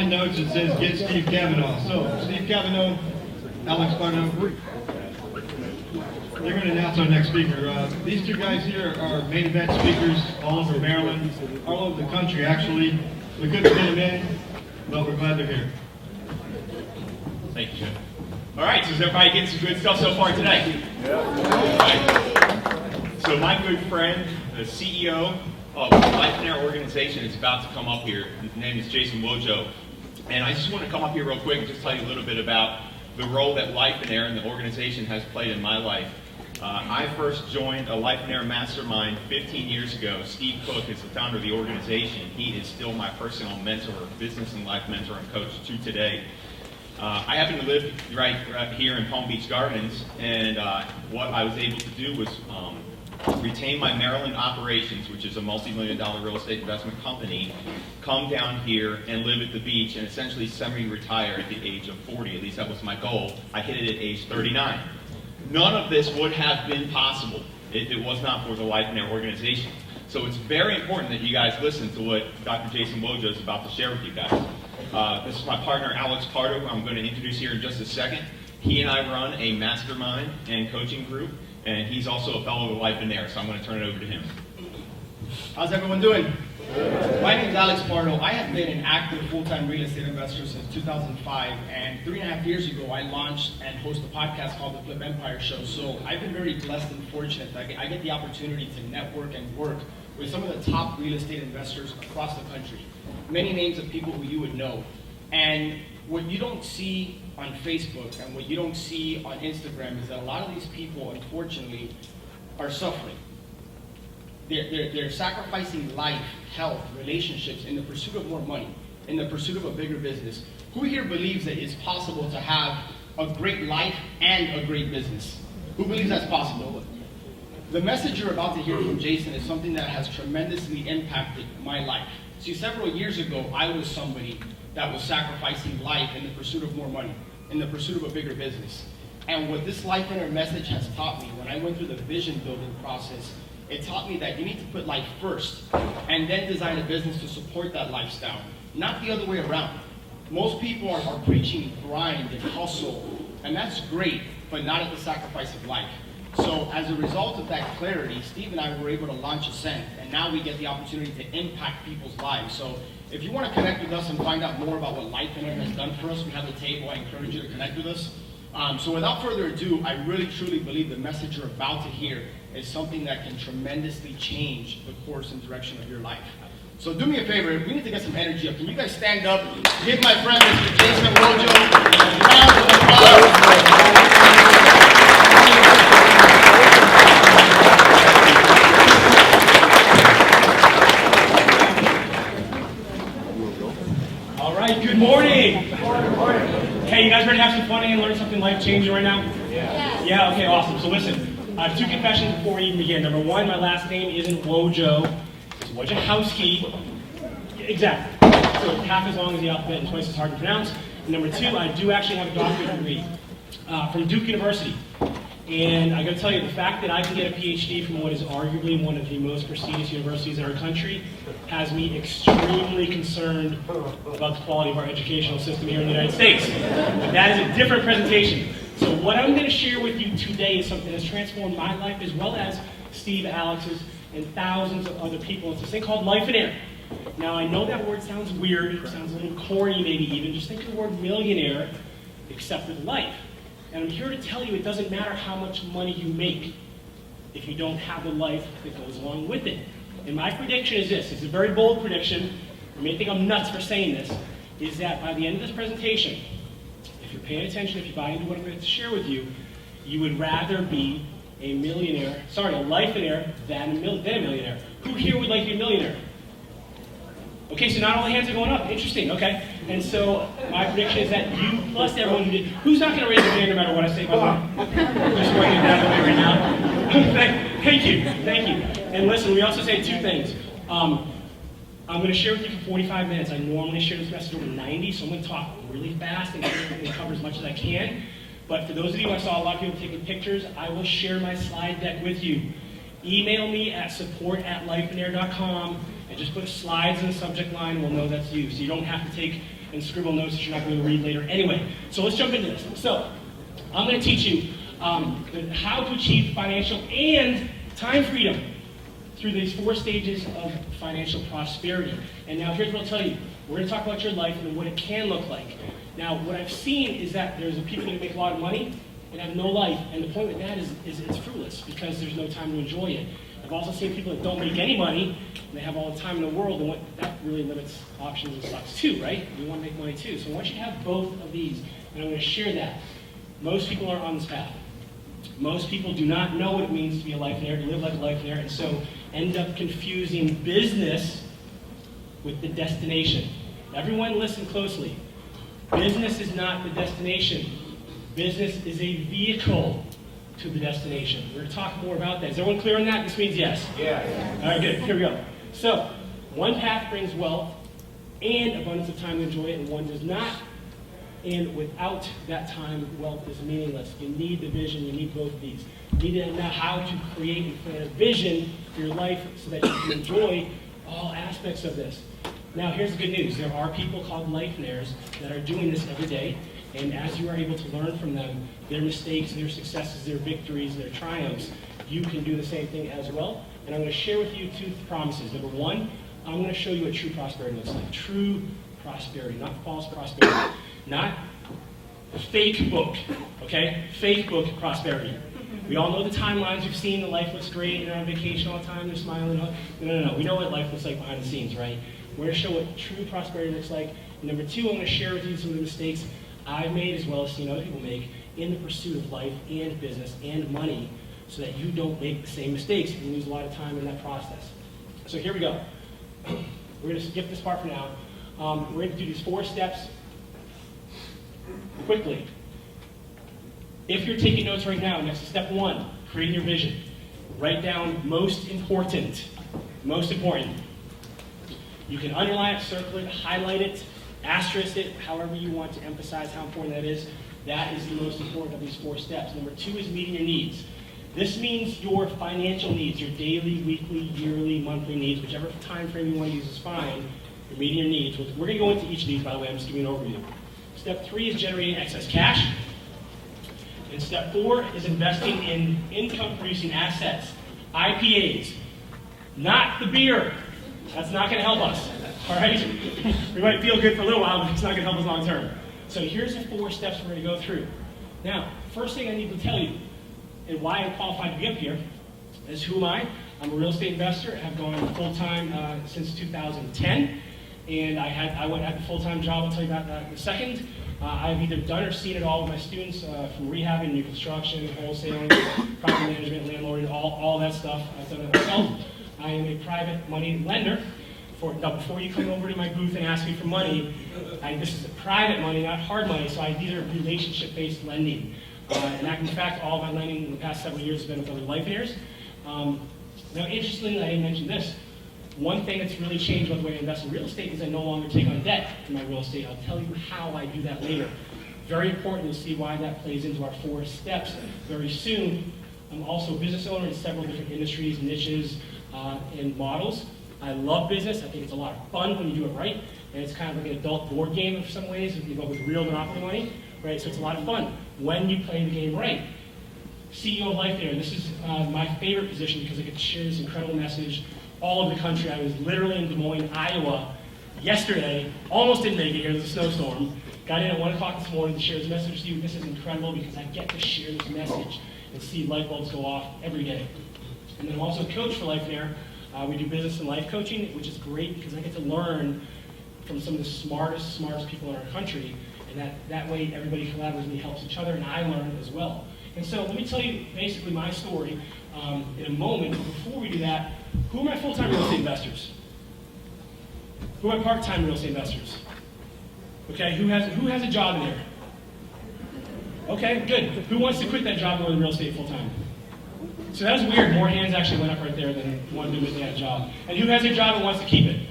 my notes it says get Steve Cavanaugh. So Steve Cavanaugh, Alex Pardo, they're going to announce our next speaker. These two guys here are main event speakers all over Maryland, all over the country actually. We couldn't fit them in, but we're glad they're here. Thank you, Jim. All right, so is everybody getting some good stuff so far today? Yeah. All right. So my good friend, the CEO of the Lifeonaire organization is about to come up here. His name is Jason Wojo. And I just want to come up here real quick and just tell you a little bit about the role that Lifeonaire and the organization has played in my life. I first joined a Lifeonaire mastermind 15 years ago. Steve Cook is the founder of the organization. He is still my personal mentor, business and life mentor and coach to today. I happen to live right here in Palm Beach Gardens, and what I was able to do was retain my Maryland operations, which is a multi-million-dollar real estate investment company, come down here and live at the beach and essentially semi-retire at the age of 40. At least that was my goal. I hit it at age 39. None of this would have been possible if it was not for the Lifeonaire organization. So it's very important that you guys listen to what Dr. Jason Wojo is about to share with you guys. This is my partner, Alex Pardo, who I'm going to introduce here in just a second. He and I run a mastermind and coaching group, and he's also a fellow of Lifeonaire, so I'm going to turn it over to him. How's everyone doing? My name is Alex Pardo. I have been an active full-time real estate investor since 2005, and 3.5 years ago I launched and host a podcast called The Flip Empire Show. So I've been very blessed and fortunate that I get the opportunity to network and work with some of the top real estate investors across the country. Many names of people who you would know. And what you don't see on Facebook and what you don't see on Instagram is that a lot of these people, unfortunately, are suffering. They're sacrificing life, health, relationships in the pursuit of more money, in the pursuit of a bigger business. Who here believes that it's possible to have a great life and a great business? Who believes that's possible? The message you're about to hear from Jason is something that has tremendously impacted my life. See, several years ago, I was somebody that was sacrificing life in the pursuit of more money, in the pursuit of a bigger business. And what this Lifeonaire message has taught me, when I went through the vision building process, it taught me that you need to put life first and then design a business to support that lifestyle, not the other way around. Most people are preaching grind and hustle, and that's great, but not at the sacrifice of life. So as a result of that clarity, Steve and I were able to launch Ascend, and now we get the opportunity to impact people's lives. So if you want to connect with us and find out more about what Lifeonaire has done for us, we have a table. I encourage you to connect with us. So without further ado, I really truly believe the message you're about to hear is something that can tremendously change the course and direction of your life. So do me a favor, we need to get some energy up. Can you guys stand up, give my friend Mr. Jason Wojo a round of applause. All right, good morning. Hey, you guys ready to have some fun and learn something life-changing right now? Yeah, okay, awesome. So listen, I have two confessions before we even begin. Number one, my last name isn't Wojo, it's Wojciechowski. Exactly. So it's half as long as the alphabet and twice as hard to pronounce. And number two, I do actually have a doctorate degree from Duke University. And I gotta tell you, the fact that I can get a PhD from what is arguably one of the most prestigious universities in our country has me extremely concerned about the quality of our educational system here in the United States. But that is a different presentation. So what I'm gonna share with you today is something that's transformed my life as well as Steve, Alex's, and thousands of other people. It's this thing called Lifeonaire. Now I know that word sounds weird, it sounds a little corny maybe even. Just think of the word millionaire, except with life. And I'm here to tell you it doesn't matter how much money you make if you don't have the life that goes along with it. And my prediction is this, it's a very bold prediction, you may think I'm nuts for saying this, is that by the end of this presentation, if you're paying attention, if you buy into what I'm going to share with you, you would rather be a Lifeonaire than a millionaire. Who here would like to be a millionaire? Okay, so not all the hands are going up. Interesting, okay. And so my prediction is that you plus everyone who did, who's not going to raise their hand no matter what I say, by the way? Just writing it down right now. Thank you. And listen, we also say two things. I'm going to share with you for 45 minutes. I normally share this message over 90, so I'm going to talk really fast and cover as much as I can. But for those of you, I saw a lot of people taking pictures, I will share my slide deck with you. Email me at support@lifeonaire.com and just put slides in the subject line, we'll know that's you. So you don't have to take and scribble notes that you're not going to read later anyway. So let's jump into this. So I'm going to teach you how to achieve financial and time freedom through these 4 stages of financial prosperity. And now here's what I'll tell you. We're going to talk about your life and what it can look like. Now, what I've seen is that there's people that make a lot of money and have no life, and the point with that is it's fruitless because there's no time to enjoy it. I've also seen people that don't make any money, and they have all the time in the world, and that really limits options and sucks too, right? You want to make money too. So I want you to have both of these, and I'm going to share that. Most people aren't on this path. Most people do not know what it means to be a Lifeonaire, to live like a Lifeonaire, and so end up confusing business with the destination. Everyone listen closely. Business is not the destination. Business is a vehicle to the destination. We're going to talk more about that. Is everyone clear on that? This means yes. Yeah. All right, good. Here we go. So, one path brings wealth and abundance of time to enjoy it, and one does not. And without that time, wealth is meaningless. You need the vision. You need both of these. You need to know how to create and plan a vision for your life so that you can enjoy all aspects of this. Now, here's the good news. There are people called Lifeonaires that are doing this every day, and as you are able to learn from them, their mistakes, their successes, their victories, their triumphs, you can do the same thing as well. And I'm going to share with you 2 promises. Number 1, I'm going to show you what true prosperity looks like. True prosperity, not false prosperity. Not fake book, okay? Fake book prosperity. We all know the timelines. We've seen the life looks great. They're on vacation all the time. They're smiling. No. We know what life looks like behind the scenes, right? We're going to show what true prosperity looks like. And number 2, I'm going to share with you some of the mistakes I've made as well as seen other people make in the pursuit of life and business and money so that you don't make the same mistakes and lose a lot of time in that process. So here we go. We're going to skip this part for now. We're going to do these 4 steps quickly. If you're taking notes right now, next to step 1, creating your vision. Write down most important. Most important. You can underline it, circle it, highlight it, asterisk it, however you want to emphasize how important that is. That is the most important of these 4 steps. Number 2 is meeting your needs. This means your financial needs, your daily, weekly, yearly, monthly needs, whichever time frame you want to use is fine. You're meeting your needs. We're going to go into each of these, by the way. I'm just giving you an overview. Step 3 is generating excess cash. And step 4 is investing in income-producing assets, IPAs. Not the beer. That's not going to help us, all right? We might feel good for a little while, but it's not going to help us long term. So here's the 4 steps we're going to go through. Now, first thing I need to tell you, and why I'm qualified to be up here, is who am I? I'm a real estate investor. I've gone full-time since 2010. And I had the full-time job. I'll tell you about that in a second. I've either done or seen it all with my students, from rehabbing, new construction, wholesaling, property management, landlording, all that stuff. I've done it myself. I am a private money lender. Now, before you come over to my booth and ask me for money, this is private money, not hard money, so these are relationship-based lending. In fact, all of my lending in the past several years has been with other Lifeonaires. Now, interestingly, I didn't mention this. One thing that's really changed about the way I invest in real estate is I no longer take on debt for my real estate. I'll tell you how I do that later. Very important to see why that plays into our 4 steps very soon. I'm also a business owner in several different industries, niches, and models. I love business. I think it's a lot of fun when you do it right. And it's kind of like an adult board game in some ways, but with real monopoly money, right? So it's a lot of fun when you play the game right. CEO of Lifeonaire. This is my favorite position because I get to share this incredible message all over the country. I was literally in Des Moines, Iowa yesterday, almost didn't make it here, there's a snowstorm. Got in at 1 o'clock this morning to share this message to you. This is incredible because I get to share this message and see light bulbs go off every day. And then I'm also a coach for Lifeonaire. We do business and life coaching, which is great because I get to learn from some of the smartest people in our country. And that way everybody collaborates and helps each other, and I learn as well. And so let me tell you basically my story in a moment. But before we do that, who are my full-time real estate investors? Who are my part-time real estate investors? Okay, who has a job in there? Okay, good. Who wants to quit that job and go to real estate full-time? So that was weird. More hands actually went up right there than one to admit they had a job. And who has a job and wants to keep it?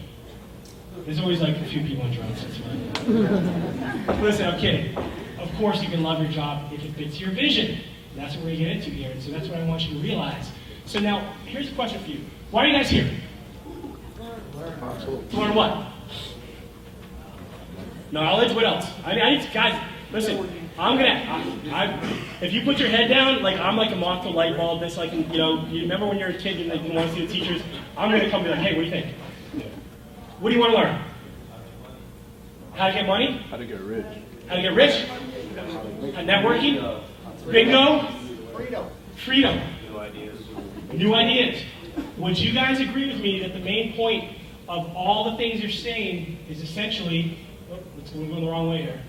There's always like a few people on drugs. That's fine. Listen, I'm kidding. Of course you can love your job if it fits your vision. And that's what we're going to get into here. And so that's what I want you to realize. So now, here's a question for you. Why are you guys here? To learn what? Knowledge, what else? I need guys, listen, if you put your head down, like I'm like a moth to light bulb, that's like, you remember when you're a kid and like, you want to see the teachers? I'm going to come and be like, hey, what do you think? What do you want to learn? How to get money? How to get rich. How to get rich? Networking? Bingo? Freedom. New ideas. Would you guys agree with me that the main point of all the things you're saying is essentially, let's go the wrong way here.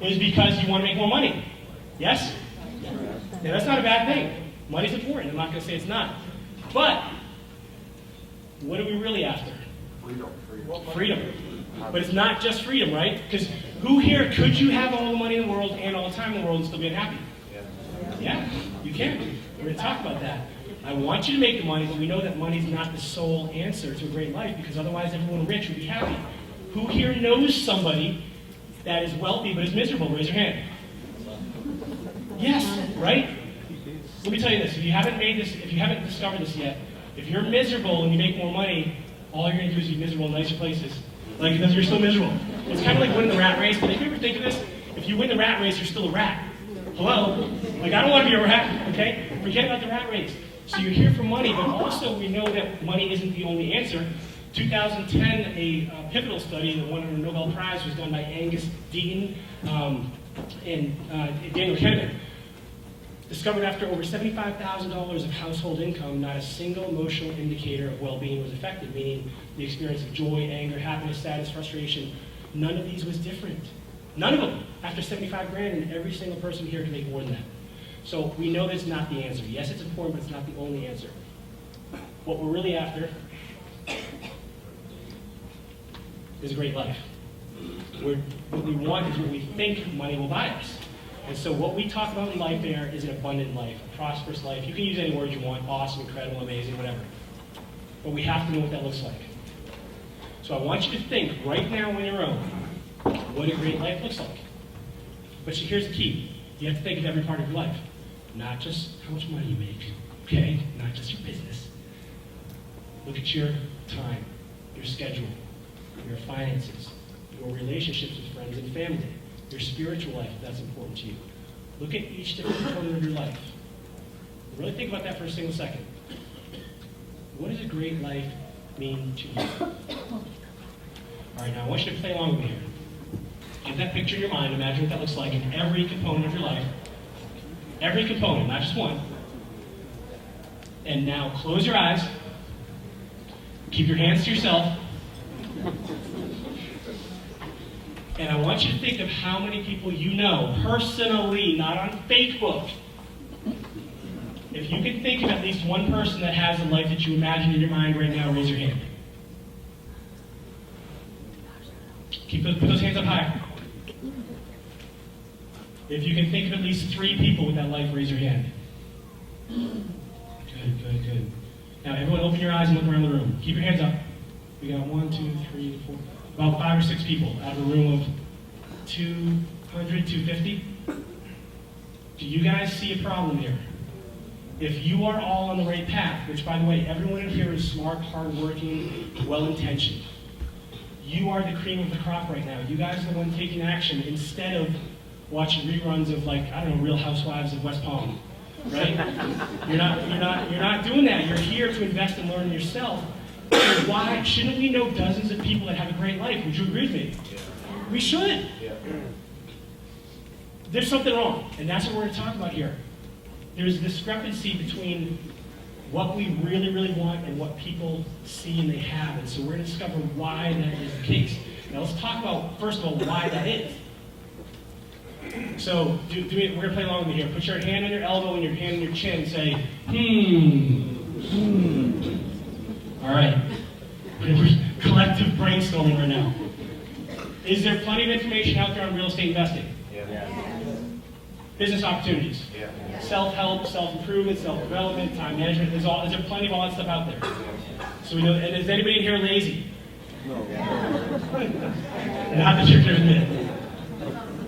Is because you want to make more money. Yes? Yeah, that's not a bad thing. Money's important. I'm not going to say it's not. But what are we really after? Freedom. But it's not just freedom, right? Because who here, could you have all the money in the world and all the time in the world and still be unhappy? Yeah, you can. We're going to talk about that. I want you to make the money, but we know that money is not the sole answer to a great life, because otherwise everyone rich would be happy. Who here knows somebody that is wealthy but is miserable? Raise your hand. Yes, right? Let me tell you this. If you haven't discovered this yet, if you're miserable and you make more money, all you're going to do is be miserable in nicer places. Like, because you're still miserable. It's kind of like winning the rat race, but if you ever think of this, if you win the rat race, you're still a rat. Hello? Like, I don't want to be a rat, okay? Forget about the rat race. So you're here for money, but also we know that money isn't the only answer. 2010, a pivotal study that won a Nobel Prize was done by Angus Deaton and Daniel Kahneman. Discovered after over $75,000 of household income, not a single emotional indicator of well-being was affected, meaning the experience of joy, anger, happiness, sadness, frustration. None of these was different. None of them. After 75 grand, and every single person here can make more than that. So we know that's not the answer. Yes, it's important, but it's not the only answer. What we're really after is a great life. What we want is what we think money will buy us. And so what we talk about in Lifeonaire is an abundant life, a prosperous life. You can use any word you want, awesome, incredible, amazing, whatever. But we have to know what that looks like. So I want you to think right now on your own what a great life looks like. But here's the key. You have to think of every part of your life. Not just how much money you make, okay? Not just your business. Look at your time, your schedule, your finances, your relationships with friends and family, your spiritual life, if that's important to you. Look at each different component of your life. Really think about that for a single second. What does a great life mean to you? All right, now I want you to play along with me here. Get that picture in your mind. Imagine what that looks like in every component of your life. Every component, not just one. And now close your eyes. Keep your hands to yourself. And I want you to think of how many people you know personally, not on Facebook. If you can think of at least one person that has the life that you imagine in your mind right now, raise your hand. Put those hands up high. If you can think of at least 3 people with that life, raise your hand. Good. Now everyone open your eyes and look around the room. Keep your hands up. We got 1, 2, 3, 4, about 5 or 6 people out of a room of 200, 250. Do you guys see a problem here? If you are all on the right path, which by the way, everyone in here is smart, hardworking, well-intentioned. You are the cream of the crop right now. You guys are the one taking action instead of watching reruns of, like, I don't know, Real Housewives of West Palm, right? You're not doing that. You're here to invest and learn yourself. So why shouldn't we know dozens of people that have a great life? Would you agree with me? Yeah. We should. Yeah. There's something wrong, and that's what we're going to talk about here. There's a discrepancy between what we really, really want and what people see and they have, and so we're going to discover why that is the case. Now let's talk about, first of all, why that is. So we're going to play along with me here. Put your hand on your elbow and your hand on your chin and say, All right. Collective brainstorming right now. Is there plenty of information out there on real estate investing? Yeah. Business opportunities? Yeah. Self-help, self-improvement, self-development, time management. Is there plenty of all that stuff out there? So we know. And is anybody in here lazy? No. Not that you're going to admit it.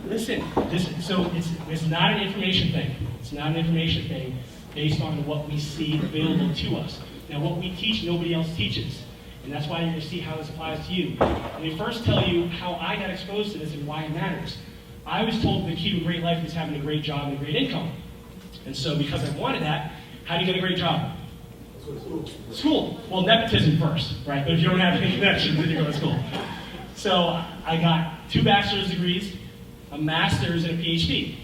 Listen, it's not an information thing. It's not an information thing based on what we see available to us. Now, what we teach, nobody else teaches. And that's why you're going to see how this applies to you. Let me first tell you how I got exposed to this and why it matters. I was told the key to a great life is having a great job and a great income. And so because I wanted that, how do you get a great job? School. Well, nepotism first, right? But if you don't have any connections, then you go to school. So I got 2 bachelor's degrees, a master's, and a PhD.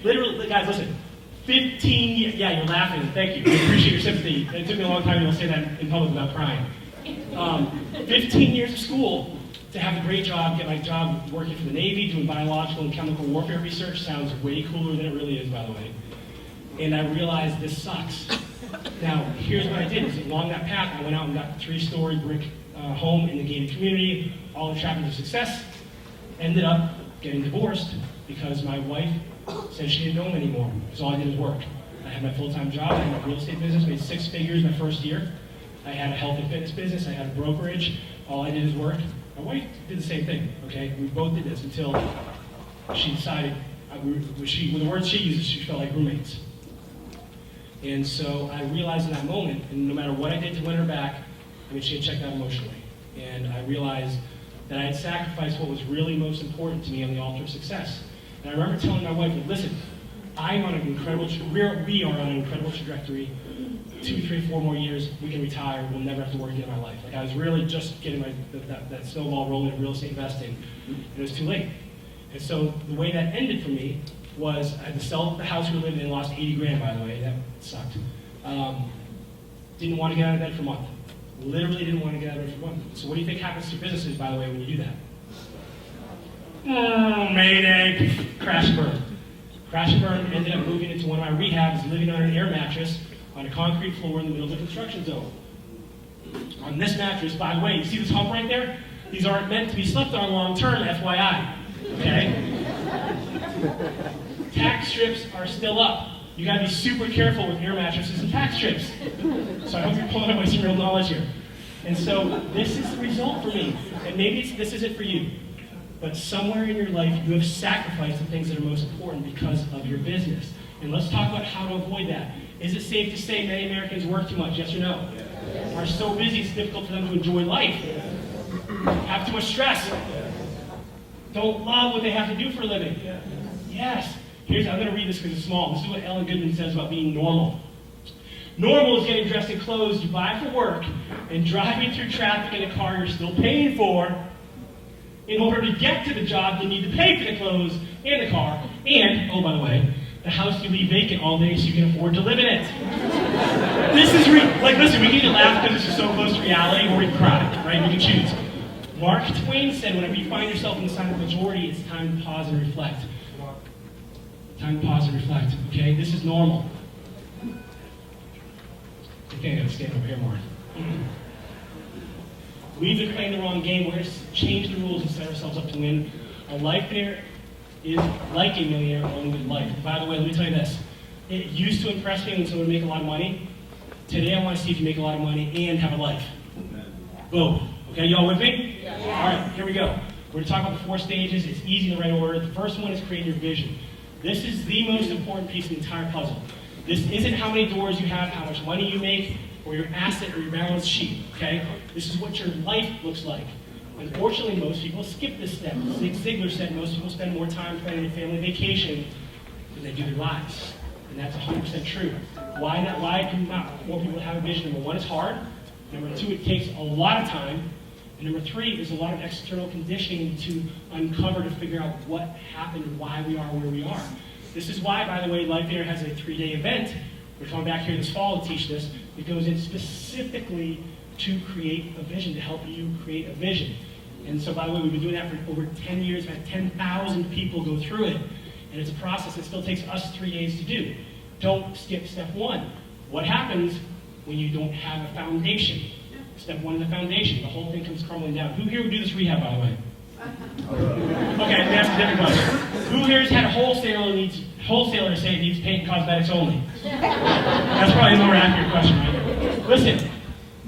Literally, guys, listen. 15 years. Yeah, you're laughing. Thank you. I appreciate your sympathy. It took me a long time to say that in public without crying. 15 years of school to have a great job, get my job working for the Navy, doing biological and chemical warfare research. Sounds way cooler than it really is, by the way. And I realized this sucks. Now, here's what I did. Is along that path, I went out and got a 3-story brick home in the gated community, all the chapters of success. Ended up getting divorced because my wife said she didn't know him anymore. So all I did was work. I had my full-time job. I had my real estate business, made 6 figures my first year. I had a health and fitness business. I had a brokerage. All I did is work. My wife did the same thing, okay? We both did this until she decided, with the words she uses, she felt like roommates. And so I realized in that moment, and no matter what I did to win her back, I mean, she had checked out emotionally. And I realized that I had sacrificed what was really most important to me on the altar of success. And I remember telling my wife, listen, I'm on an incredible, we are on an incredible trajectory. 2, 3, 4 more years, we can retire, we'll never have to work again in my life. Like I was really just getting that snowball rolling in real estate investing, and it was too late. And so the way that ended for me was I had to sell the house we lived in and lost 80 grand, by the way, that sucked. Didn't want to get out of bed for a month. Literally didn't want to get out of bed for a month. So what do you think happens to businesses, by the way, when you do that? Mayday, crash and burn. Crash and burn, ended up moving into one of my rehabs, living on an air mattress on a concrete floor in the middle of a construction zone. On this mattress, by the way, you see this hump right there? These aren't meant to be slept on long term, FYI. Okay? Tack strips are still up. You gotta be super careful with air mattresses and tack strips. So I hope you're pulling away some real knowledge here. And so this is the result for me. And maybe this isn't for you. But somewhere in your life, you have sacrificed the things that are most important because of your business. And let's talk about how to avoid that. Is it safe to say many Americans work too much? Yes or no? Yes. Are so busy it's difficult for them to enjoy life? Have too much stress? Don't love what they have to do for a living? Yes. I'm going to read this because it's small. This is what Ellen Goodman says about being normal. Normal is getting dressed in clothes you buy for work and driving through traffic in a car you're still paying for. In order to get to the job, you need to pay for the clothes and the car, and, oh, by the way, the house you leave vacant all day so you can afford to live in it. This is, listen, we need to laugh because this is so close to reality, or we can cry, right? We can choose. Mark Twain said, whenever you find yourself in the side of the majority, it's time to pause and reflect. Time to pause and reflect, okay? This is normal. Okay, I gotta stand over here more. We've been playing the wrong game. We're going to change the rules and set ourselves up to win. A Lifeonaire is like a millionaire only with life. By the way, let me tell you this. It used to impress me when someone would make a lot of money. Today I want to see if you make a lot of money and have a life. Both. Okay, y'all with me? Yeah. All right, here we go. We're going to talk about the 4 stages. It's easy in the right order. The first one is create your vision. This is the most important piece of the entire puzzle. This isn't how many doors you have, how much money you make, or your asset or your balance sheet, okay? This is what your life looks like. Unfortunately, most people skip this step. Zig Ziglar said most people spend more time planning a family vacation than they do their lives. And that's 100% true. Why not? Why do not more people have a vision? Number 1, it's hard. Number 2, it takes a lot of time. And number 3, there's a lot of external conditioning to uncover to figure out what happened, why we are where we are. This is why, by the way, Lifeonaire has a 3-day event. We're coming back here this fall to teach this. It goes in specifically to create a vision, to help you create a vision. And so, by the way, we've been doing that for over 10 years. We've had 10,000 people go through it. And it's a process that still takes us 3 days to do. Don't skip step 1. What happens when you don't have a foundation? Step 1 is the foundation. The whole thing comes crumbling down. Who here would do this rehab, by the way? Okay, let me ask a different question. Who here has had a wholesaler say it needs paint and cosmetics only? That's probably a more accurate question, right? Listen,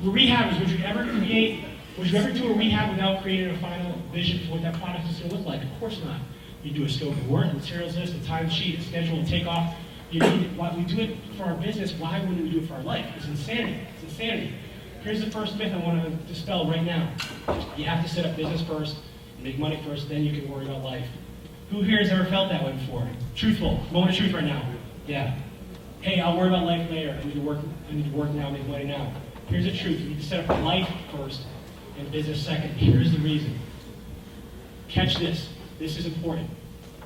rehabbers, would you ever do a rehab without creating a final vision for what that product is going to look like? Of course not. You do a scope of work, materials list, a timesheet, a schedule, a takeoff. We do it for our business. Why wouldn't we do it for our life? It's insanity. It's insanity. Here's the first myth I want to dispel right now. You have to set up business first, make money first, then you can worry about life. Who here has ever felt that way before? Truthful. Moment of truth right now. Yeah. Hey, I'll worry about life later. I need to work now, make money now. Here's the truth. You need to set up life first and business second. Here's the reason. Catch this. This is important.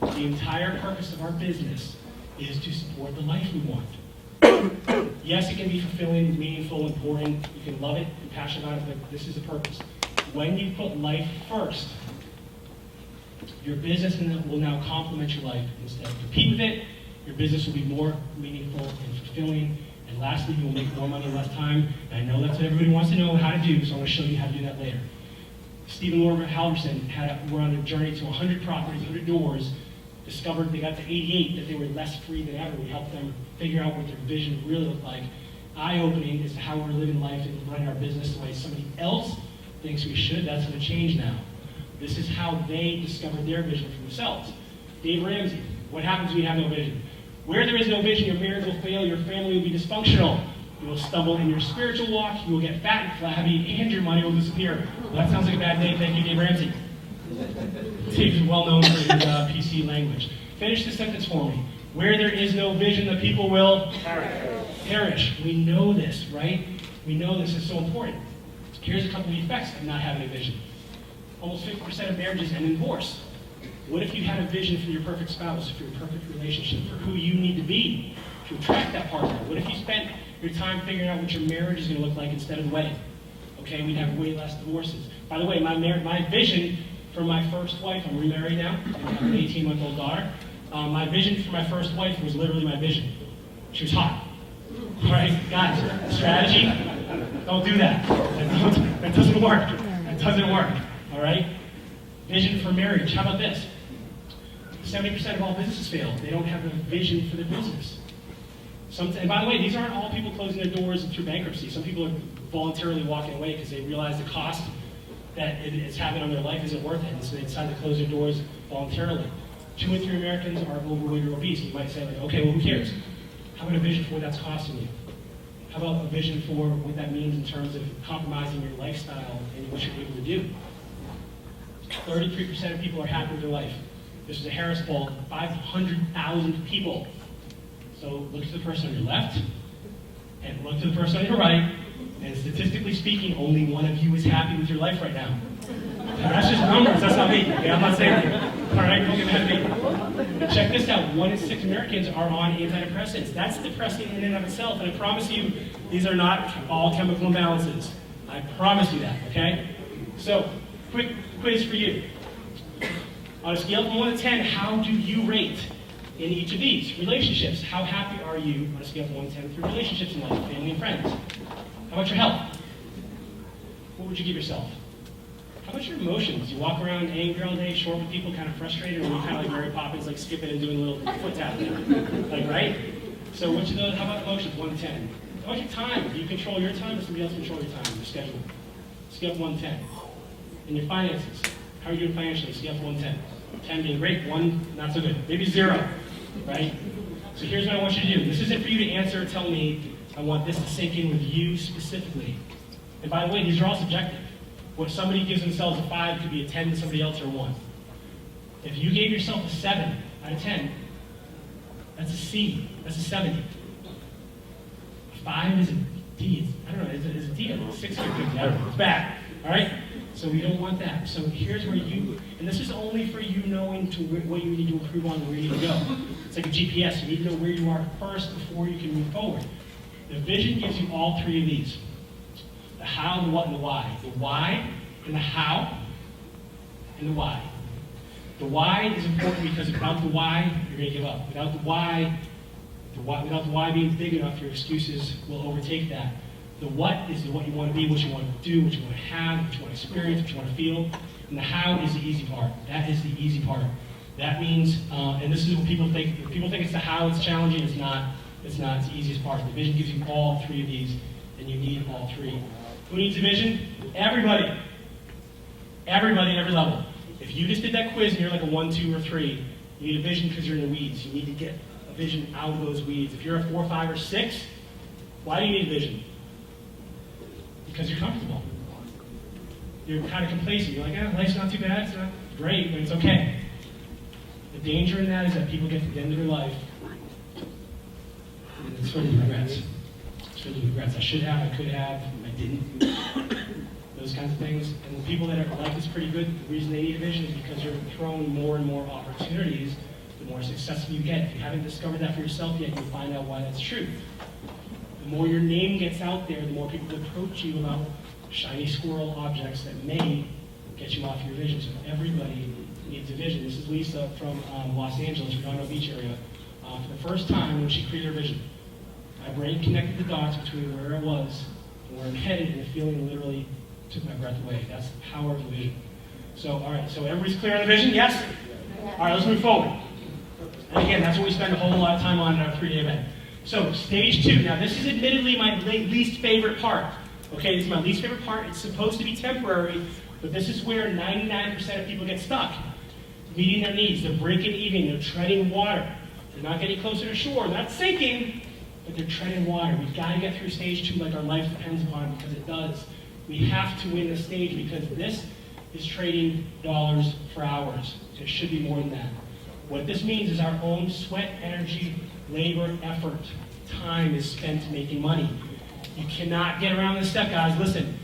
The entire purpose of our business is to support the life we want. Yes, it can be fulfilling, meaningful, important. You can love it, be passionate about it, but this is the purpose. When you put life first, your business will now complement your life. Instead of compete with it, your business will be more meaningful and fulfilling. And lastly, you will make more money in less time. And I know that's what everybody wants to know how to do, so I'm going to show you how to do that later. Stephen Lorimer Halverson were on a journey to 100 properties, 100 doors, discovered they got to 88 that they were less free than ever. We helped them figure out what their vision really looked like. Eye-opening as to how we're living life and running our business the way somebody else thinks we should. That's going to change now. This is how they discovered their vision for themselves. Dave Ramsey, what happens when you have no vision? Where there is no vision, your marriage will fail, your family will be dysfunctional. You will stumble in your spiritual walk, you will get fat and flabby, and your money will disappear. Well, that sounds like a bad day. Thank you, Dave Ramsey. Dave's well known for his PC language. Finish the sentence for me. Where there is no vision, the people will perish. We know this, right? We know this is so important. Here's a couple of effects of not having a vision. Almost 50% of marriages end in divorce. What if you had a vision for your perfect spouse, for your perfect relationship, for who you need to be to attract that partner? What if you spent your time figuring out what your marriage is going to look like instead of the wedding? Okay, we'd have way less divorces. By the way, my vision for my first wife, I'm remarried now, I have an 18-month-old daughter. My vision for my first wife was literally my vision. She was hot. All right, guys, strategy, don't do that. That doesn't work. That doesn't work, all right? Vision for marriage, how about this? 70% of all businesses fail. They don't have a vision for their business. And by the way, these aren't all people closing their doors through bankruptcy. Some people are voluntarily walking away because they realize the cost that it's having on their life isn't worth it, and so they decide to close their doors voluntarily. 2 in 3 Americans are overweight or obese. You might say, like, okay, well, who cares? How about a vision for what that's costing you? How about a vision for what that means in terms of compromising your lifestyle and what you're able to do? 33% of people are happy with their life. This is a Harris poll, 500,000 people. So look to the person on your left, and look to the person on your right, and statistically speaking, only one of you is happy with your life right now. Now, that's just numbers, that's not me. Okay? I'm not saying that. All right, don't get mad at me. But check this out, 1 in 6 Americans are on antidepressants. That's depressing in and of itself, and I promise you, these are not all chemical imbalances. I promise you that, okay? So, quick quiz for you. On a scale from 1 to 10, how do you rate in each of these? Relationships, how happy are you on a scale from 1 to 10 through relationships in life, family and friends? How about your health? What would you give yourself? How about your emotions? You walk around angry all day, short with people, kind of frustrated, or you kind of like Mary Poppins, like skipping and doing a little foot tapping, like, right? So which of those, how about emotions, 1 to 10? How about your time? Do you control your time, or somebody else control your time, your schedule? Scale from 1 to 10. And your finances, how are you doing financially? Scale from 1 to 10. 10 being great, 1 not so good, maybe 0, right? So here's what I want you to do. This isn't for you to answer or tell me. I want this to sink in with you specifically. And by the way, these are all subjective. What somebody gives themselves a 5 could be a 10 to somebody else or a 1. If you gave yourself a 7 out of 10, that's a C. That's a 70. A 5 is a D. I don't know, is a D. It's a 6 or 50. I don't know. It's bad. All right? So we don't want that. So here's where you, and this is only for you knowing what you need to improve on and where you need to go. It's like a GPS. You need to know where you are first before you can move forward. The vision gives you all 3 of these. The how, the what, and the why. The why, and the how, and the why. The why is important because without the why, you're going to give up. Without the why being big enough, your excuses will overtake that. The what is what you want to be, what you want to do, what you want to have, what you want to experience, what you want to feel. And the how is the easy part. That is the easy part. That means, and this is what people think. If people think it's the how, it's challenging. It's not. It's not. It's the easiest part. The vision gives you all 3 of these, and you need all 3. Who needs a vision? Everybody. Everybody at every level. If you just did that quiz and you're like a 1, 2, or 3, you need a vision because you're in the weeds. You need to get a vision out of those weeds. If you're a 4, 5, or 6, why do you need a vision? because you're comfortable. You're kind of complacent. You're like, life's not too bad. It's not great, but it's okay. The danger in that is that people get to the end of their life and it's filled with regrets. It's filled with regrets. I should have, I could have, I didn't. Those kinds of things. And the people that are life is pretty good, the reason they need a vision is because you're thrown more and more opportunities, the more successful you get. If you haven't discovered that for yourself yet, you'll find out why that's true. The more your name gets out there, the more people approach you about shiny squirrel objects that may get you off your vision. So everybody needs a vision. This is Lisa from Los Angeles, Redondo Beach area. For the first time when she created her vision, my brain connected the dots between where I was and where I'm headed, and the feeling literally took my breath away. That's the power of the vision. So, all right, so everybody's clear on the vision? Yes? All right, let's move forward. And again, that's what we spend a whole lot of time on in our 3-day event. So, stage 2. Now, this is admittedly my least favorite part. Okay, this is my least favorite part. It's supposed to be temporary, but this is where 99% of people get stuck. Meeting their needs, they're breaking even, they're treading water. They're not getting closer to shore, they're not sinking, but they're treading water. We've got to get through stage 2 like our life depends upon it, because it does. We have to win the stage because this is trading dollars for hours. It should be more than that. What this means is our own sweat, energy, labor, effort, time is spent making money. You cannot get around this step, guys. Listen,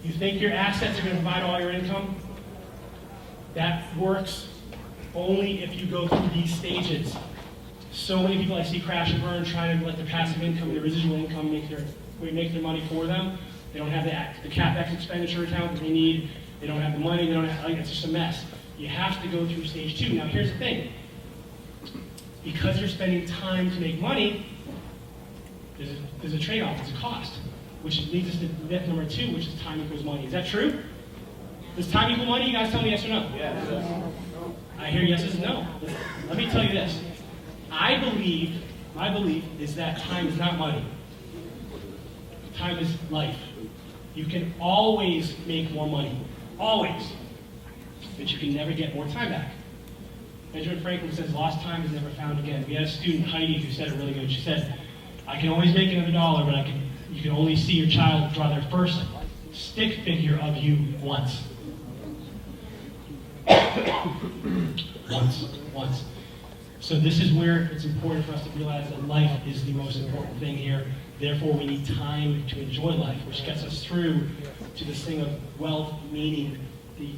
you think your assets are going to provide all your income? That works only if you go through these stages. So many people I see crash and burn trying to let their passive income, their residual income make their money for them. They don't have the CapEx expenditure account that they need. They don't have the money. They don't have, it's just a mess. You have to go through stage 2. Now, here's the thing. Because you're spending time to make money, there's a trade-off. There's a cost, which leads us to myth number 2, which is time equals money. Is that true? Does time equal money? You guys tell me yes or no. Yes. I hear yeses and no. Let me tell you this. My belief is that time is not money. Time is life. You can always make more money. Always. But you can never get more time back. Benjamin Franklin says, lost time is never found again. We had a student, Heidi, who said it really good. She said, I can always make another dollar, but you can only see your child draw their first stick figure of you once. Once. So this is where it's important for us to realize that life is the most important thing here. Therefore, we need time to enjoy life, which gets us through to this thing of wealth, meaning the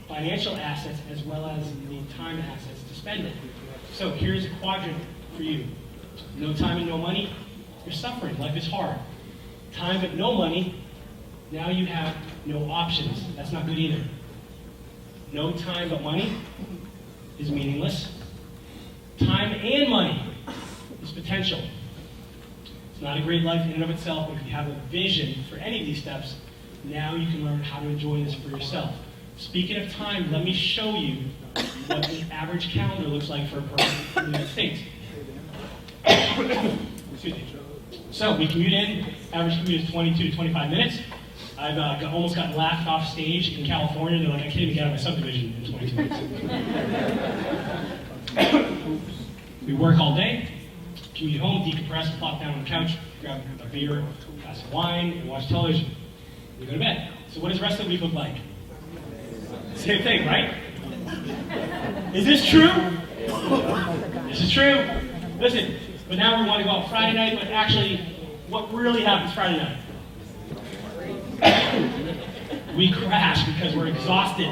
financial assets as well as the time assets to spend it. So here's a quadrant for you. No time and no money, you're suffering. Life is hard. Time but no money, now you have no options. That's not good either. No time but money is meaningless. Time and money is potential. It's not a great life in and of itself, but if you have a vision for any of these steps, now you can learn how to enjoy this for yourself. Speaking of time, let me show you what the average calendar looks like for a person in the United States. Excuse me. So we commute in, average commute is 22 to 25 minutes. I've almost gotten laughed off stage in California. They're like, I can't even get out of my subdivision in 22 minutes. We work all day, commute home, decompress, plop down on the couch, grab a beer, a glass of wine, and watch television. We go to bed. So what does the rest of the week look like? Same thing, right? Is this true? This is true. Listen, but now we want to go out Friday night, but actually, what really happens Friday night? We crash because we're exhausted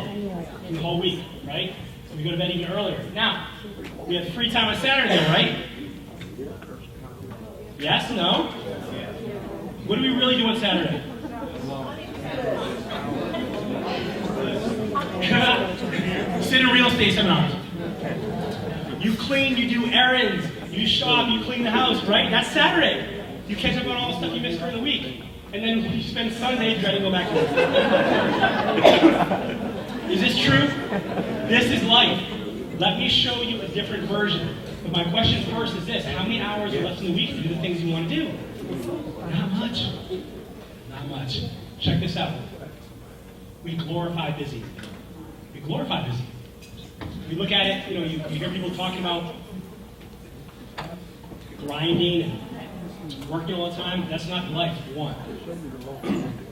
from the whole week, right? So we go to bed even earlier. Now, we have free time on Saturday, right? Yes? No? What do we really do on Saturday? Sit in real estate seminars. You clean, you do errands, you shop, you clean the house, right? That's Saturday. You catch up on all the stuff you missed during the week. And then you spend Sunday dreading to go back to work. Is this true? This is life. Let me show you a different version. But my question first is this. How many hours are left in the week to do the things you want to do? Not much. Not much. Check this out. We glorify busy. We glorify busy. We look at it, you hear people talking about grinding and Working all the time, that's not the life we want.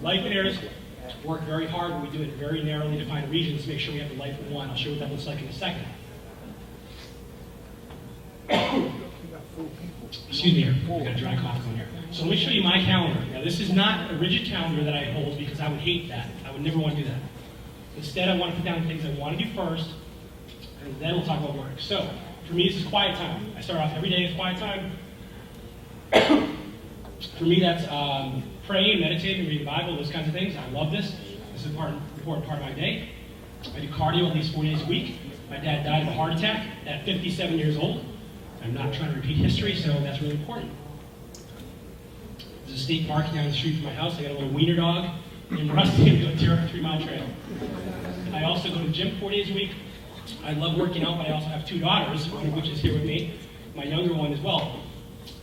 Lifeonaires work very hard, but we do it in very narrowly defined regions to make sure we have the life we want. I'll show you what that looks like in a second. Excuse me here, I got a dry cough going here. So let me show you my calendar. Now this is not a rigid calendar that I hold because I would hate that. I would never want to do that. Instead, I want to put down the things I want to do first, and then we'll talk about work. So for me, this is quiet time. I start off every day with quiet time. For me, that's praying, meditating, reading the Bible, those kinds of things. I love this. This is an important part of my day. I do cardio at least 4 days a week. My dad died of a heart attack at 57 years old. I'm not trying to repeat history, so that's really important. There's a state park down the street from my house. I got a little wiener dog named Rusty and go a 3-mile trail. I also go to the gym 4 days a week. I love working out, but I also have 2 daughters, one of which is here with me, my younger one as well.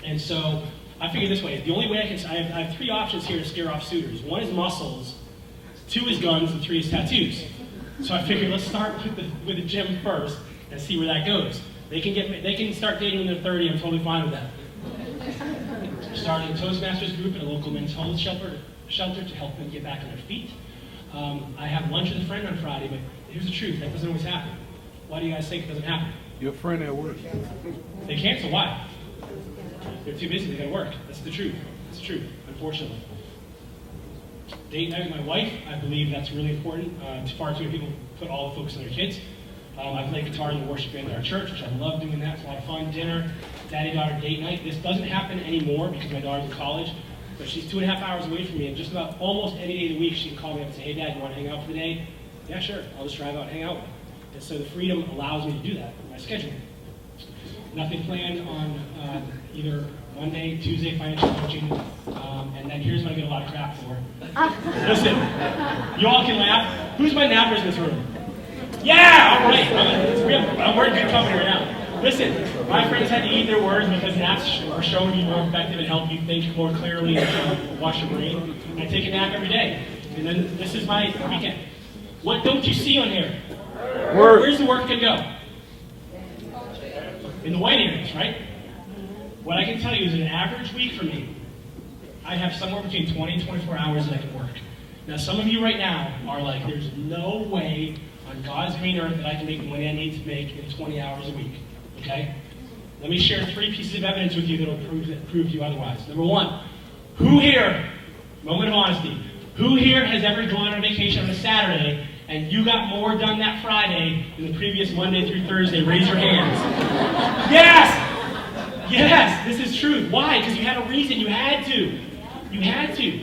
And so I figured this way, the only way I have 3 options here to scare off suitors. 1 is muscles, 2 is guns, and 3 is tattoos. So I figured let's start with the gym first and see where that goes. They can start dating when they're 30, I'm totally fine with that. Starting a Toastmasters group at a local men's homeless shelter to help them get back on their feet. I have lunch with a friend on Friday, but here's the truth, that doesn't always happen. Why do you guys think it doesn't happen? Your friend at work. They cancel, why? They're too busy, they gotta work. That's the truth. That's the truth, unfortunately. Date night with my wife, I believe that's really important. Far too many people put all the focus on their kids. I play guitar in the worship band at our church, which I love doing that. It's a lot of fun. Dinner, daddy-daughter date night. This doesn't happen anymore because my daughter's in college, but she's 2.5 hours away from me, and just about almost any day of the week she can call me up and say, hey, Dad, you want to hang out for the day? Yeah, sure. I'll just drive out and hang out with her. And so the freedom allows me to do that with my schedule. Nothing planned on either Monday, Tuesday, financial coaching, and then here's what I get a lot of crap for. Listen, you all can laugh. Who's my nappers in this room? Yeah, all right. We're in good company right now. Listen, my friends had to eat their words because naps are shown to be more effective and help you think more clearly and wash your brain. I take a nap every day, and then this is my weekend. What don't you see on here? Where's the work going to go? In the white areas, right? What I can tell you is an average week for me, I have somewhere between 20 and 24 hours that I can work. Now, some of you right now are like, there's no way on God's green earth that I can make the money I need to make in 20 hours a week. Okay? Let me share 3 pieces of evidence with you that will prove to you otherwise. Number 1, who here, moment of honesty, who here has ever gone on vacation on a Saturday and you got more done that Friday than the previous Monday through Thursday? Raise your hands. Yes! Yes, this is true. Why? Because you had a reason. You had to. You had to.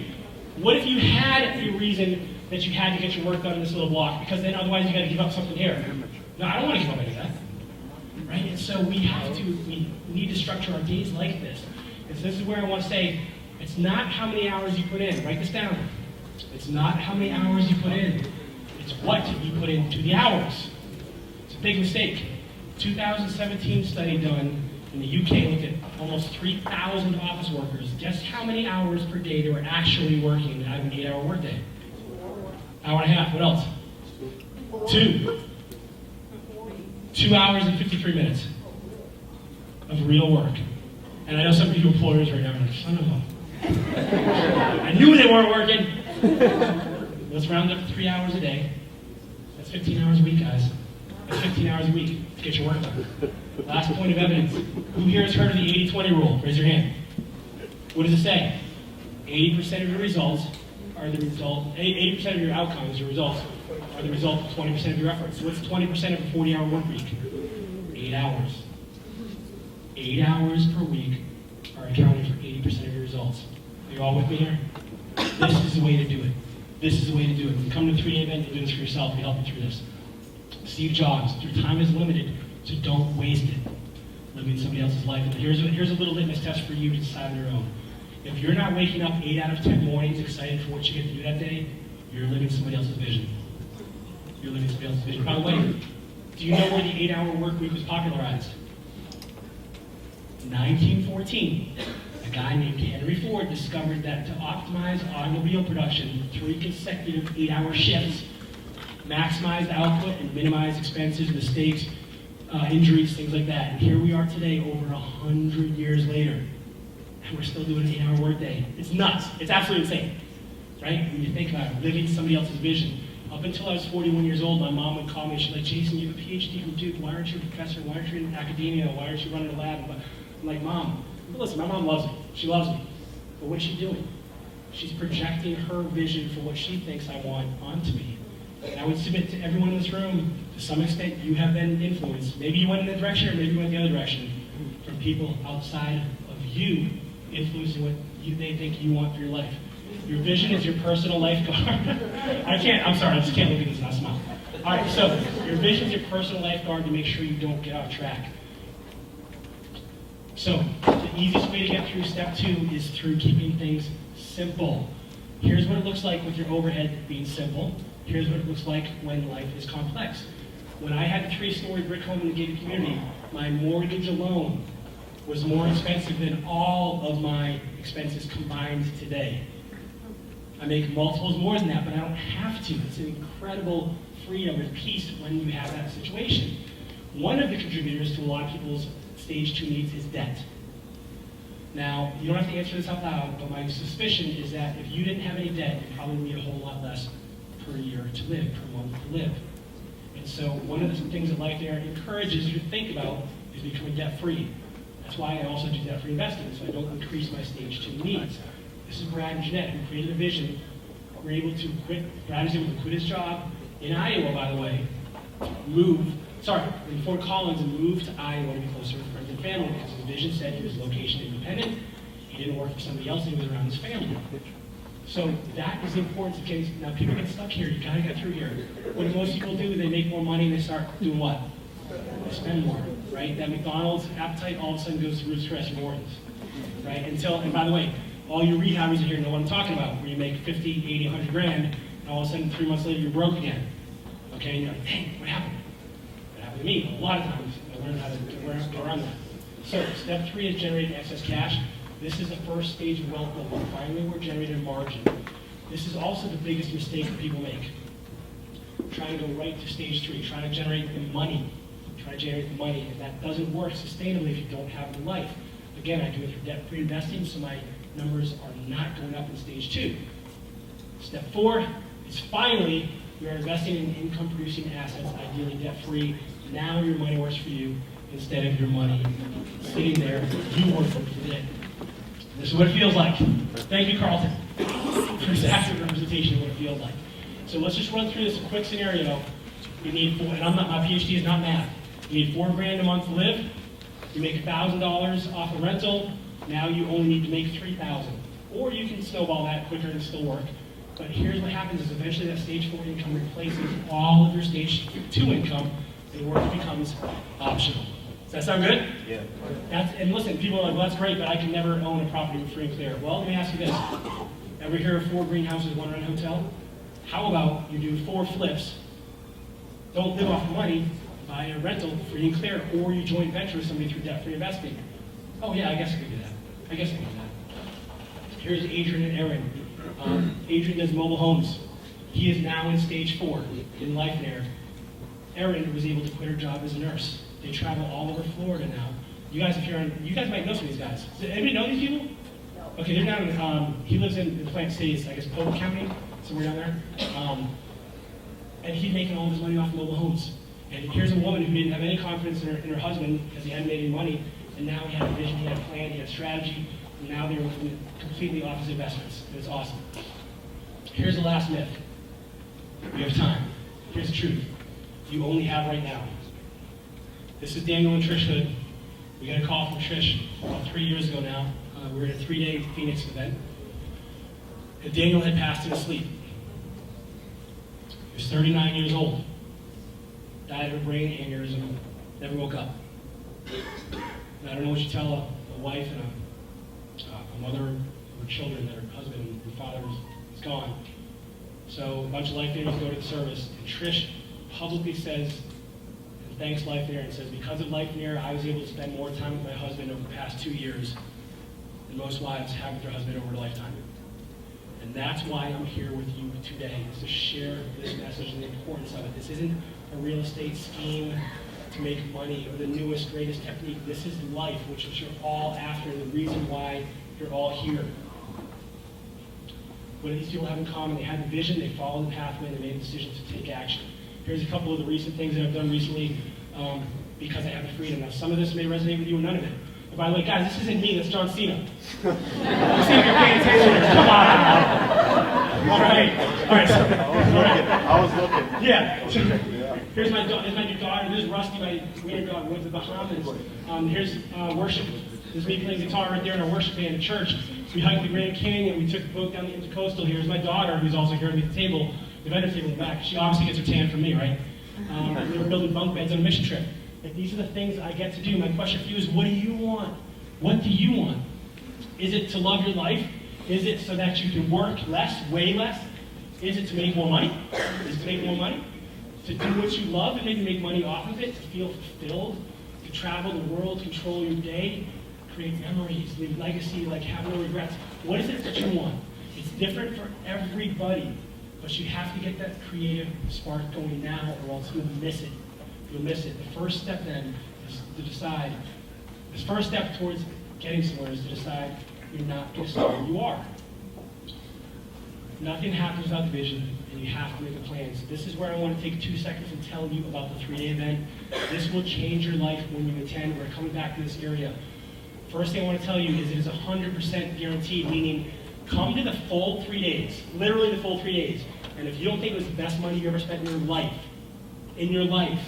What if you had a reason that you had to get your work done in this little block? Because then otherwise you got to give up something here. No, I don't want to give up any of that. Right? And so we need to structure our days like this. And so this is where I want to say, it's not how many hours you put in. Write this down. It's not how many hours you put in. It's what you put into the hours. It's a big mistake. 2017 study done in the UK looked at almost 3,000 office workers. Guess how many hours per day they were actually working out of an 8-hour workday? Hour and a half. What else? 2 hours and 53 minutes of real work. And I know some of you employers right now are like, son of a... I knew they weren't working. Let's round up to 3 hours a day. That's 15 hours a week, guys. That's 15 hours a week to get your work done. Last point of evidence. Who here has heard of the 80-20 rule? Raise your hand. What does it say? 80% of your results are the result, 80% of your outcomes, your results, are the result of 20% of your efforts. So what's 20% of a 40-hour work week? 8 hours. 8 hours per week are accounting for 80% of your results. Are you all with me here? This is the way to do it. This is the way to do it. When you come to the 3-day event, you do this for yourself. We help you through this. Steve Jobs, your time is limited, so don't waste it living somebody else's life. And here's a little litmus test for you to decide on your own. If you're not waking up 8 out of 10 mornings excited for what you get to do that day, you're living somebody else's vision. You're living somebody else's vision. By the way, do you know where the 8-hour work week was popularized? 1914. A guy named Henry Ford discovered that to optimize automobile production, 3 consecutive 8-hour shifts maximize output and minimize expenses, mistakes, injuries, things like that. And here we are today, over 100 years later. and we're still doing an 8-hour workday. It's nuts. It's absolutely insane, right? When you think about it, living somebody else's vision. Up until I was 41 years old, my mom would call me. She's like, Jason, you have a PhD from Duke. Why aren't you a professor? Why aren't you in academia? Why aren't you running a lab? I'm like, Mom, listen, my mom loves me. She loves me. But what's she doing? She's projecting her vision for what she thinks I want onto me. And I would submit to everyone in this room, to some extent, you have been influenced. Maybe you went in that direction, or maybe you went the other direction, from people outside of you influencing what they think you want for your life. Your vision is your personal lifeguard. I'm sorry, I just can't look at this and not smile. All right, so your vision is your personal lifeguard to make sure you don't get off track. So the easiest way to get through step 2 is through keeping things simple. Here's what it looks like with your overhead being simple. Here's what it looks like when life is complex. When I had a 3-story brick home in the gated community, my mortgage alone was more expensive than all of my expenses combined today. I make multiples more than that, but I don't have to. It's an incredible freedom and peace when you have that situation. One of the contributors to a lot of people's stage 2 needs is debt. Now, you don't have to answer this out loud, but my suspicion is that if you didn't have any debt, you probably need a whole lot less per year to live, per month to live. And so one of the things that Lifeonaire encourages you to think about is becoming debt-free. That's why I also do debt-free investing, so I don't increase my stage 2 needs. This is Brad and Jeanette who created a vision. We're able to quit. Brad is able to quit his job in Iowa, by the way, in Fort Collins, and move to Iowa to be closer to friends and family, because his vision said he was location independent. He didn't work for somebody else, and he was around his family. So that is the importance of getting, now people get stuck here, you gotta get through here. What do most people do? They make more money and they start doing what? They spend more, right? That McDonald's appetite all of a sudden goes through stress rewards, right? And by the way, all you rehabbers in here know what I'm talking about, where you make 50, 80, 100 grand, and all of a sudden 3 months later you're broke again. Okay, and you're like, dang, what happened? It happened to me a lot of times. I learned how to get around that. So step 3 is generating excess cash. This is the first stage of wealth building. Finally, we're generating margin. This is also the biggest mistake that people make. Trying to go right to stage 3, trying to generate the money. And that doesn't work sustainably if you don't have the life. Again, I do it for debt-free investing, so my numbers are not going up in stage 2. Step 4 is finally, you're investing in income-producing assets, ideally debt-free. Now your money works for you instead of your money sitting there. You work for it. This is what it feels like. Thank you, Carlton, for this accurate representation of what it feels like. So let's just run through this quick scenario. You need my PhD is not math. You need $4 grand a month to live. You make $1,000 off a rental. Now you only need to make $3,000. Or you can snowball that quicker and still work. But here's what happens is eventually that stage 4 income replaces all of your stage 2 income, and work becomes optional. Does that sound good? Yeah. And listen, people are like, well, that's great, but I can never own a property with free and clear. Well, let me ask you this. Ever hear of 4 greenhouses, 1 rent hotel? How about you do 4 flips, don't live off the money, buy a rental free and clear, or you joint venture with somebody through debt-free investing? Oh yeah, I guess I could do that. Here's Adrian and Aaron. Adrian does mobile homes. He is now in stage 4 in Lifeonaire. Erin was able to quit her job as a nurse. They travel all over Florida now. You guys might know some of these guys. Does anybody know these people? Okay, they're down in, he lives in Plant Cities, I guess Polk County, somewhere down there. And he's making all his money off mobile homes. And here's a woman who didn't have any confidence in her husband because he hadn't made any money. And now he had a vision, he had a plan, he had a strategy. And now they're looking at completely opposite investments. And it's awesome. Here's the last myth. You have time. Here's the truth. You only have right now. This is Daniel and Trish Hood. We got a call from Trish about 3 years ago now. We were at a 3-day Phoenix event. And Daniel had passed in his sleep. He was 39 years old. Died of a brain aneurysm. Never woke up. And I don't know what you tell a wife and a mother or children that her husband and father is gone. So a bunch of Lifeonaires go to the service, and Trish publicly says, and thanks Lifeonaire, and says, because of Lifeonaire, I was able to spend more time with my husband over the past 2 years than most wives have with their husband over a lifetime. And that's why I'm here with you today, is to share this message and the importance of it. This isn't a real estate scheme to make money or the newest, greatest technique. This is life, which you're all after, and the reason why You're all here. What do these people have in common? They had the vision, they followed the pathway, they made a decision to take action. Here's a couple of the recent things that I've done recently because I have the freedom. Now, some of this may resonate with you and none of it. And by the way, guys, this isn't me, that's John Cena. Let's see if you're paying attention here. Come on. All right. I was looking. Yeah. Here's my new daughter. This is Rusty, my wiener dog. We went to the Bahamas. Here's worship. This is me playing guitar right there in our worship band at church. So we hiked the Grand Canyon. We took the boat down the Intercoastal. Here's my daughter, who's also here at the table, the vendor table in the back. She obviously gets her tan from me, right? We were building bunk beds on a mission trip. Like, these are the things I get to do. My question for you is, what do you want? What do you want? Is it to love your life? Is it so that you can work less, way less? Is it to make more money? Is it to make more money? To do what you love and maybe make money off of it? To feel fulfilled? To travel the world, control your day? Create memories, leave legacy, like have no regrets. What is it that you want? It's different for everybody, but you have to get that creative spark going now or else you'll miss it. You'll miss it. The first step then is to decide, the first step towards getting somewhere is to decide you're not going to stay where you are. Nothing happens without the vision, and you have to make a plan. So this is where I want to take 2 seconds and tell you about the 3-day event. This will change your life when you attend. We're coming back to this area. First thing I want to tell you is it is 100% guaranteed, meaning come to the full 3 days, literally the full 3 days. And if you don't think it was the best money you ever spent in your life,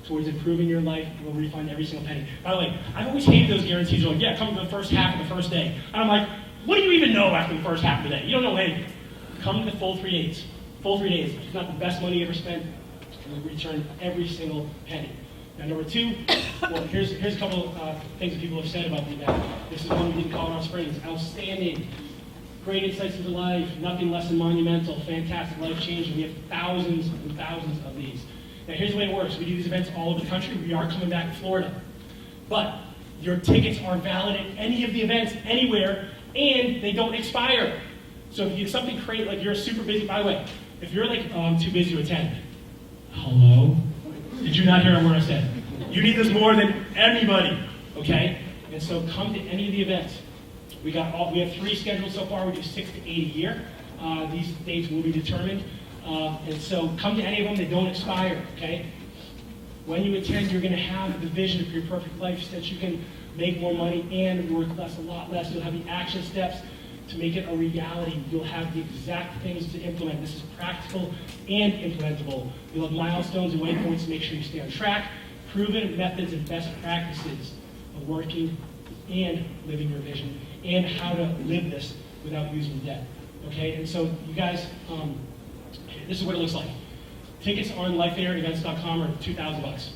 towards improving your life, we'll refund every single penny. By the way, I've always hated those guarantees. You're like, yeah, come to the first half of the first day. And I'm like, what do you even know after the first half of the day? You don't know anything. Come to the full 3 days. Full 3 days. If it's not the best money you ever spent, we'll return every single penny. Now, number 2, well, here's a couple of things that people have said about the event. This is one we did in Colorado Springs. Outstanding. Great insights into life. Nothing less than monumental. Fantastic, life-changing. We have thousands and thousands of these. Now, here's the way it works. We do these events all over the country. We are coming back to Florida. But your tickets are valid at any of the events, anywhere, and they don't expire. So if you have something great, like you're super busy, by the way, if you're like, oh, I'm too busy to attend. Hello? Did you not hear a word I said? You need this more than anybody, okay? And so come to any of the events. We have 3 scheduled so far. We do 6 to 8 a year. These dates will be determined. And so come to any of them. They don't expire, okay? When you attend, you're going to have the vision of your perfect life so that you can make more money and work less, a lot less. You'll have the action steps to make it a reality. You'll have the exact things to implement. This is practical and implementable. You'll have milestones and waypoints to make sure you stay on track, proven methods and best practices of working and living your vision, and how to live this without using debt. Okay, and so you guys, this is what it looks like. Tickets on lifeonaireevents.com are $2,000.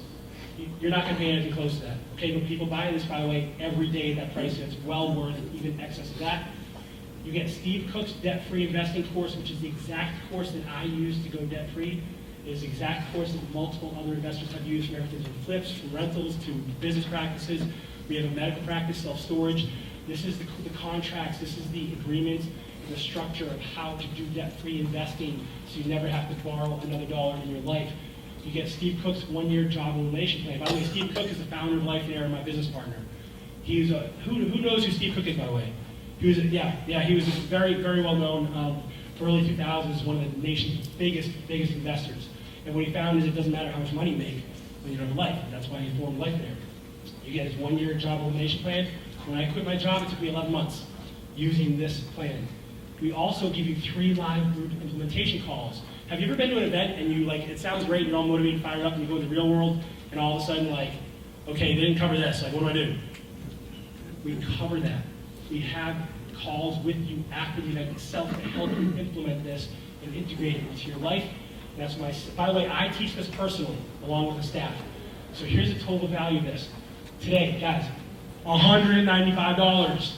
You're not going to pay anything close to that. Okay, when people buy this, by the way, every day that price is well worth even excess of that. You get Steve Cook's debt-free investing course, which is the exact course that I use to go debt-free. It is the exact course that multiple other investors have used from everything from flips, from rentals, to business practices. We have a medical practice, self-storage. This is the contracts, this is the agreements, and the structure of how to do debt-free investing so you never have to borrow another dollar in your life. You get Steve Cook's 1-year job elimination plan. By the way, Steve Cook is the founder of Lifeonaire and my business partner. He's who knows who Steve Cook is, by the way? He was very, very well known early 2000s, one of the nation's biggest investors. And what he found is it doesn't matter how much money you make when you don't have a life. That's why he formed Lifeonaire. You get his 1-year job elimination plan. When I quit my job, it took me 11 months using this plan. We also give you 3 live group implementation calls. Have you ever been to an event and you it sounds great, you're all motivated, fired up, and you go to the real world, and all of a sudden okay, they didn't cover this, what do I do? We cover that. We have calls with you after the event itself to help you implement this and integrate it into your life. That's by the way, I teach this personally along with the staff. So here's the total value of this. Today, guys, $195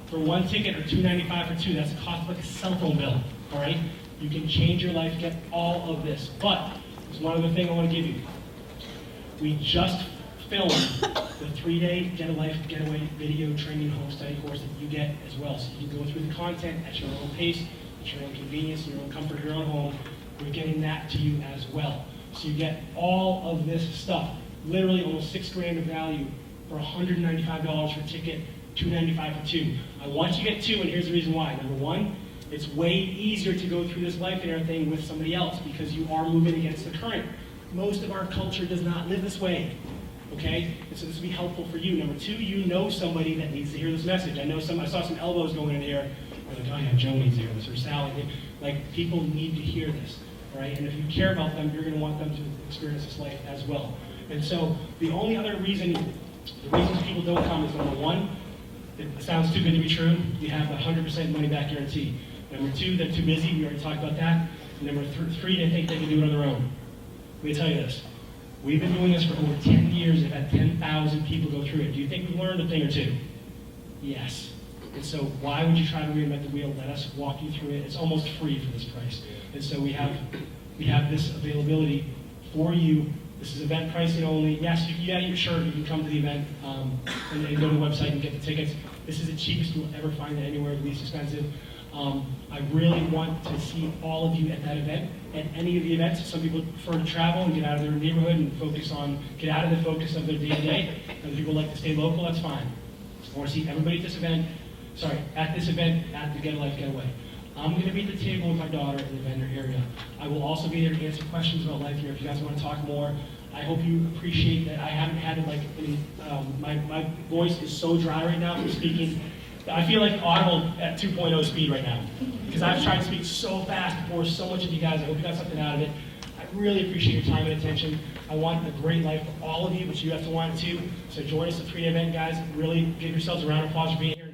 for 1 ticket or $295 for 2. That's the cost of like a cell phone bill, all right? You can change your life, get all of this. But there's one other thing I want to give you. We just filmed the 3-day Get a Life Getaway video training home study course that you get as well. So you can go through the content at your own pace, at your own convenience, your own comfort, your own home. We're getting that to you as well. So you get all of this stuff, literally almost $6,000 of value for $195 for a ticket $295 for 2. I want you to get 2, and here's the reason why. Number 1, it's way easier to go through this Lifeonaire thing with somebody else because you are moving against the current. Most of our culture does not live this way, okay? And so this will be helpful for you. Number 2, you know somebody that needs to hear this message. I saw some elbows going in here. They're like, oh yeah, Joe needs to hear this, or Sally. Like, people need to hear this, right? And if you care about them, you're gonna want them to experience this life as well. And so the only other reasons people don't come is number 1, it sounds too good to be true. You have a 100% money back guarantee. Number 2, they're too busy. We already talked about that. And number 3, they think they can do it on their own. Let me tell you this. We've been doing this for over 10 years. We've had 10,000 people go through it. Do you think we've learned a thing or two? Yes. And so why would you try to reinvent the wheel? Let us walk you through it. It's almost free for this price. And so we have this availability for you. This is event pricing only. Yes, you're sure you can come to the event and go to the website and get the tickets. This is the cheapest you'll ever find it anywhere, the least expensive. I really want to see all of you at that event, at any of the events. Some people prefer to travel and get out of their neighborhood and get out of the focus of their day-to-day. Other people like to stay local, that's fine. I want to see everybody at this event, at the Get a Life Getaway. I'm going to be at the table with my daughter in the vendor area. I will also be there to answer questions about life here if you guys want to talk more. I hope you appreciate that I haven't had my voice is so dry right now from speaking. I feel like Audible at 2.0 speed right now because I've tried to speak so fast before so much of you guys. I hope you got something out of it. I really appreciate your time and attention. I want a great life for all of you, but you have to want it too. So join us at the free event, guys. Really give yourselves a round of applause for being here.